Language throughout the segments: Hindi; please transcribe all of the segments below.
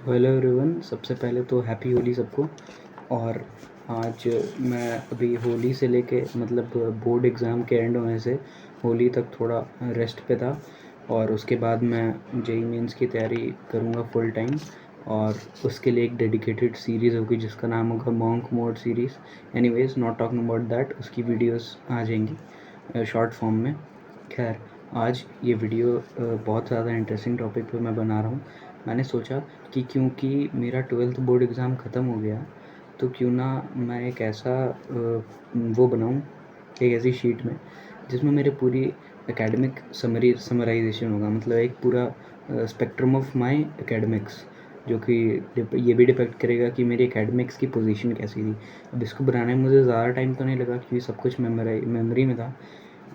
हेलो एवरीवन, सबसे पहले तो हैप्पी होली सबको। और आज मैं अभी होली से लेके मतलब बोर्ड एग्ज़ाम के एंड होने से होली तक थोड़ा रेस्ट पे था, और उसके बाद मैं जेई मेंस की तैयारी करूँगा फुल टाइम। और उसके लिए एक डेडिकेटेड सीरीज़ होगी जिसका नाम होगा monk mode series. Anyways, not talking about that, उसकी वीडियोस आ जाएंगी शॉर्ट फॉर्म में। खैर, आज ये वीडियो बहुत ज़्यादा इंटरेस्टिंग टॉपिक पे मैं बना रहा हूँ। मैंने सोचा कि क्योंकि मेरा 12th बोर्ड एग्ज़ाम ख़त्म हो गया, तो क्यों ना मैं एक ऐसा वो बनाऊँ, एक ऐसी शीट में जिसमें मेरे पूरी एकेडमिक समराइजेशन होगा। मतलब एक पूरा स्पेक्ट्रम ऑफ माय एकेडमिक्स, जो कि ये भी डिपेक्ट करेगा कि मेरी एकेडमिक्स की पोजीशन कैसी थी। अब इसको बनाने में मुझे ज़्यादा टाइम तो नहीं लगा क्योंकि सब कुछ मेमोरी में था।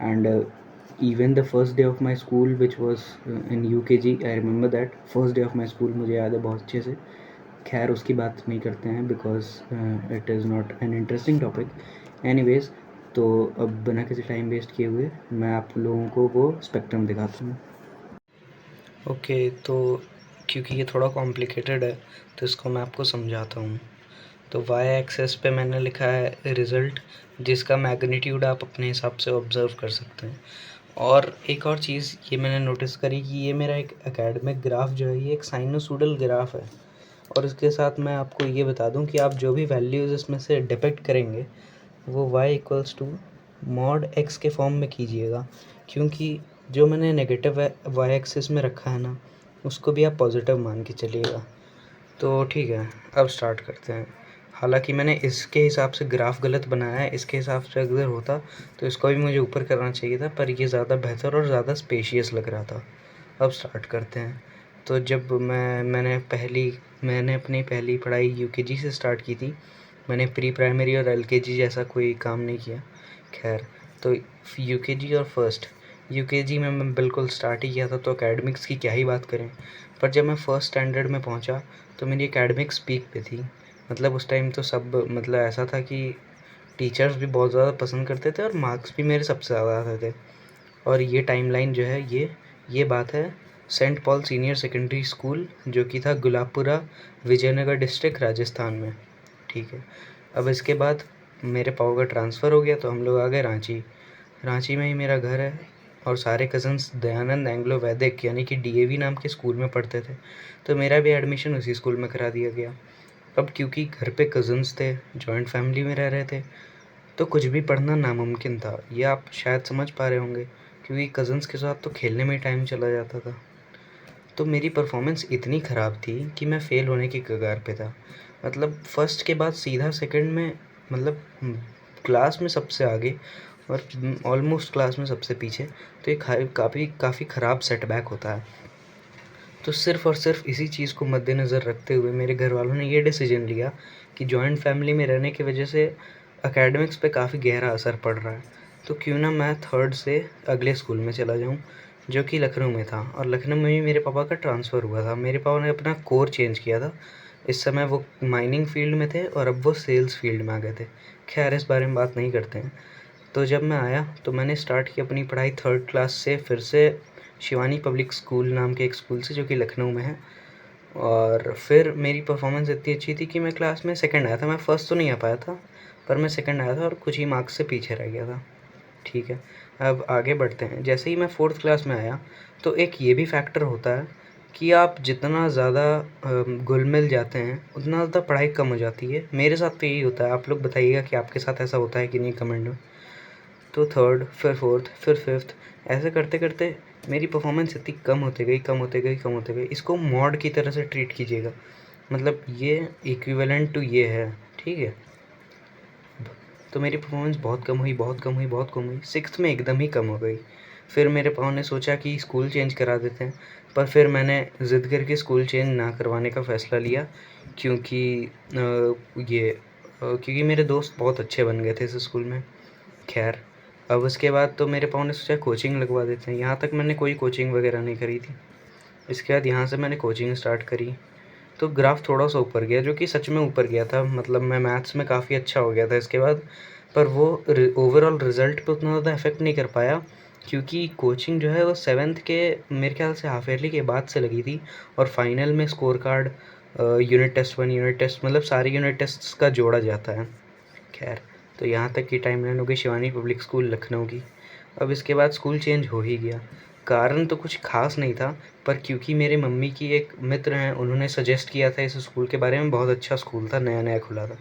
And even the first day of my school, which was in UKG, I remember that first day of my school मुझे याद है बहुत अच्छे से। खैर, उसकी बात नहीं करते हैं because it is not an interesting topic. Anyways, तो अब बिना किसी टाइम वेस्ट किए हुए मैं आप लोगों को वो स्पेक्ट्रम दिखाता हूँ। ओके, तो क्योंकि ये थोड़ा कॉम्प्लिकेटेड है तो इसको मैं आपको समझाता हूँ। तो वाई एक्सेस पे मैंने लिखा है रिज़ल्ट, जिसका मैग्नीट्यूड आप अपने हिसाब से ऑब्ज़र्व कर सकते हैं। और एक और चीज़ ये मैंने नोटिस करी कि ये मेरा एक एकेडमिक ग्राफ जो है ये एक साइनोसॉइडल ग्राफ है। और इसके साथ मैं आपको ये बता दूं कि आप जो भी वैल्यूज़ इसमें से डिपेक्ट करेंगे वो y equals to mod x के फॉर्म में कीजिएगा, क्योंकि जो मैंने नेगेटिव y एक्सिस में रखा है ना, उसको भी आप पॉजिटिव मान के चलिएगा। तो ठीक है, अब स्टार्ट करते हैं। हालांकि मैंने इसके हिसाब से ग्राफ गलत बनाया है, इसके हिसाब से अगर होता तो इसको भी मुझे ऊपर करना चाहिए था, पर ये ज़्यादा बेहतर और ज़्यादा स्पेशियस लग रहा था। अब स्टार्ट करते हैं। तो जब मैंने अपनी पहली पढ़ाई यूकेजी से स्टार्ट की थी। मैंने प्री प्राइमरी और एलकेजी जैसा कोई काम नहीं किया। खैर, तो यूकेजी और फर्स्ट यूकेजी में मैं बिल्कुल स्टार्ट ही किया था, तो एकेडमिक्स की क्या ही बात करें। पर जब मैं फर्स्ट स्टैंडर्ड में पहुंचा तो मेरी एकेडमिक्स पीक पे थी। मतलब उस टाइम तो सब मतलब ऐसा था कि टीचर्स भी बहुत ज़्यादा पसंद करते थे और मार्क्स भी मेरे सबसे ज़्यादा आते थे। और ये टाइमलाइन जो है ये बात है Saint Paul senior secondary school, जो कि था गुलाबपुरा, विजयनगर डिस्ट्रिक्ट, राजस्थान में। ठीक है, अब इसके बाद मेरे पापा का ट्रांसफ़र हो गया तो हम लोग आ गए रांची। रांची में ही मेरा घर है और सारे कज़न्स दयानंद एंग्लो वैदिक यानी कि डीएवी नाम के स्कूल में पढ़ते थे, तो मेरा भी एडमिशन उसी स्कूल में करा दिया गया। अब क्योंकि घर पे कज़न्स थे, जॉइंट फैमिली में रह रहे थे, तो कुछ भी पढ़ना नामुमकिन था। ये आप शायद समझ पा रहे होंगे, क्योंकि कज़न्स के साथ तो खेलने में ही टाइम चला जाता था। तो मेरी परफॉर्मेंस इतनी ख़राब थी कि मैं फ़ेल होने की कगार पे था। मतलब फर्स्ट के बाद सीधा सेकंड में, मतलब क्लास में सबसे आगे और ऑलमोस्ट क्लास में सबसे पीछे। तो ये काफ़ी ख़राब सेटबैक होता है। तो सिर्फ़ और सिर्फ इसी चीज़ को मद्देनज़र रखते हुए मेरे घर वालों ने ये डिसीजन लिया कि जॉइंट फैमिली में रहने की वजह से एकेडमिक्स पे काफ़ी गहरा असर पड़ रहा है, तो क्यों ना मैं थर्ड से अगले स्कूल में चला जाऊँ, जो कि लखनऊ में था। और लखनऊ में भी मेरे पापा का ट्रांसफ़र हुआ था। मेरे पापा ने अपना कोर चेंज किया था। इस समय वो माइनिंग फील्ड में थे और अब वो सेल्स फील्ड में आ गए थे। खैर, इस बारे में बात नहीं करते हैं। तो जब मैं आया तो मैंने स्टार्ट की अपनी पढ़ाई थर्ड क्लास से फिर से शिवानी पब्लिक स्कूल नाम के एक स्कूल से, जो कि लखनऊ में है। और फिर मेरी परफॉर्मेंस इतनी अच्छी थी कि मैं क्लास में सेकंड आया था। मैं फर्स्ट तो नहीं आ पाया था, पर मैं सेकंड आया था और कुछ ही मार्क्स से पीछे रह गया था। ठीक है, अब आगे बढ़ते हैं। जैसे ही मैं फोर्थ क्लास में आया तो एक ये भी फैक्टर होता है कि आप जितना ज़्यादा घुल मिल जाते हैं उतना ज़्यादा पढ़ाई कम हो जाती है। मेरे साथ तो यही होता है। आप लोग बताइएगा कि आपके साथ ऐसा होता है कि नहीं, कमेंट में। तो थर्ड, फिर फोर्थ, फिर फिफ्थ, ऐसे करते करते मेरी परफॉर्मेंस इतनी कम होते गई। इसको मॉड की तरह से ट्रीट कीजिएगा। मतलब ये इक्विवेलेंट टू ये है, ठीक है। तो मेरी परफॉर्मेंस बहुत कम हुई। सिक्स्थ में एकदम ही कम हो गई। फिर मेरे पापा ने सोचा कि स्कूल चेंज करा देते हैं, पर फिर मैंने ज़िद करके स्कूल चेंज ना करवाने का फ़ैसला लिया, क्योंकि क्योंकि मेरे दोस्त बहुत अच्छे बन गए थे इस स्कूल में। खैर, अब उसके बाद तो मेरे पापा ने सोचा कोचिंग लगवा देते हैं। यहाँ तक मैंने कोई कोचिंग वगैरह नहीं करी थी। इसके बाद यहाँ से मैंने कोचिंग स्टार्ट करी, तो ग्राफ थोड़ा सा ऊपर गया, जो कि सच में ऊपर गया था। मतलब मैं मैथ्स में काफ़ी अच्छा हो गया था इसके बाद। पर वो ओवरऑल रिज़ल्ट पे उतना ज़्यादा इफ़ेक्ट नहीं कर पाया, क्योंकि कोचिंग जो है वो सेवन्थ के मेरे ख्याल से हाफ ईयरली के बाद से लगी थी, और फाइनल में score card unit test 1, unit test मतलब सारे यूनिट टेस्ट्स का जोड़ा जाता है। खैर, तो यहाँ तक की टाइमलाइन हो गई शिवानी पब्लिक स्कूल लखनऊ की। अब इसके बाद स्कूल चेंज हो ही गया। कारण तो कुछ खास नहीं था, पर क्योंकि मेरे मम्मी की एक मित्र हैं, उन्होंने सजेस्ट किया था इस स्कूल के बारे में, बहुत अच्छा स्कूल था, नया नया खुला था।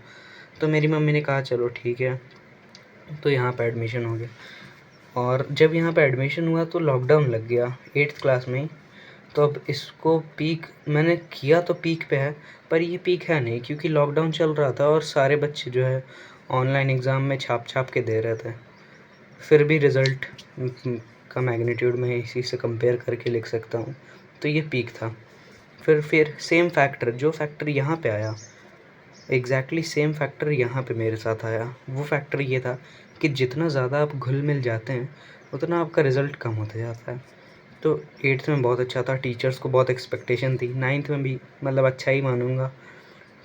तो मेरी मम्मी ने कहा चलो ठीक है, तो यहाँ पर एडमिशन हो गया। और जब यहाँ पे एडमिशन हुआ तो लॉकडाउन लग गया 8th क्लास में ही। तो अब इसको पीक मैंने किया तो पीक पे है, पर ये पीक है नहीं, क्योंकि लॉकडाउन चल रहा था और सारे बच्चे जो है ऑनलाइन एग्ज़ाम में छाप छाप के दे रहे थे। फिर भी रिज़ल्ट का मैग्नीट्यूड मैं इसी से कंपेयर करके लिख सकता हूँ, तो ये पीक था। फिर सेम फैक्टर, जो फैक्टर यहाँ पे आया, एग्जैक्टली सेम फैक्टर यहाँ पे मेरे साथ आया। वो फैक्टर ये था कि जितना ज़्यादा आप घुल मिल जाते हैं, उतना आपका रिज़ल्ट कम होता जाता है। तो 8th में बहुत अच्छा था, टीचर्स को बहुत एक्सपेक्टेशन थी, 9th में भी मतलब अच्छा ही मानूँगा।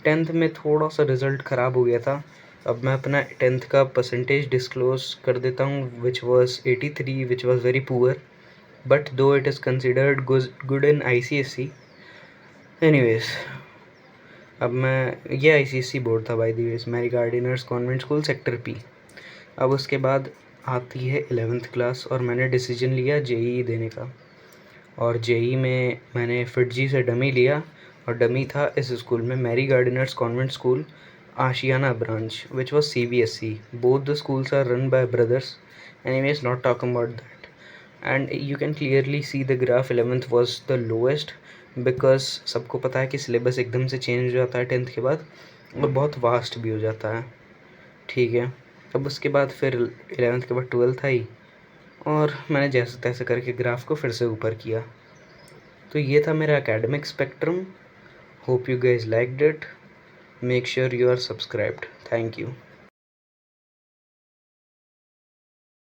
10th में थोड़ा सा रिज़ल्ट ख़राब हो गया था। अब मैं अपना 10th का परसेंटेज डिस्क्लोज़ कर देता हूँ, which was 83, which was very poor, but though it is considered good in ICSE। Anyways, अब ये ICSE बोर्ड था by the way, Mary Gardiner's convent school sector P। अब उसके बाद आती है 11th क्लास और मैंने डिसीजन लिया JEE देने का। और JEE में मैंने FIITJEE से डमी लिया, और डमी था इस स्कूल में, Mary Gardiner's convent school Ashiyana branch, which was CBSE। Both the schools are run by brothers. Anyways, not talking about that. And you can clearly see the graph, 11th was the lowest, because सबको पता है कि सिलेबस एकदम से चेंज हो जाता है 10th के बाद, और बहुत वास्ट भी हो जाता है। ठीक है, अब उसके बाद फिर 11th के बाद 12th आई, और मैंने जैसे तैसे करके ग्राफ को फिर से ऊपर किया। तो ये था मेरा academic spectrum. Hope you guys liked it. Make sure you are subscribed. Thank you.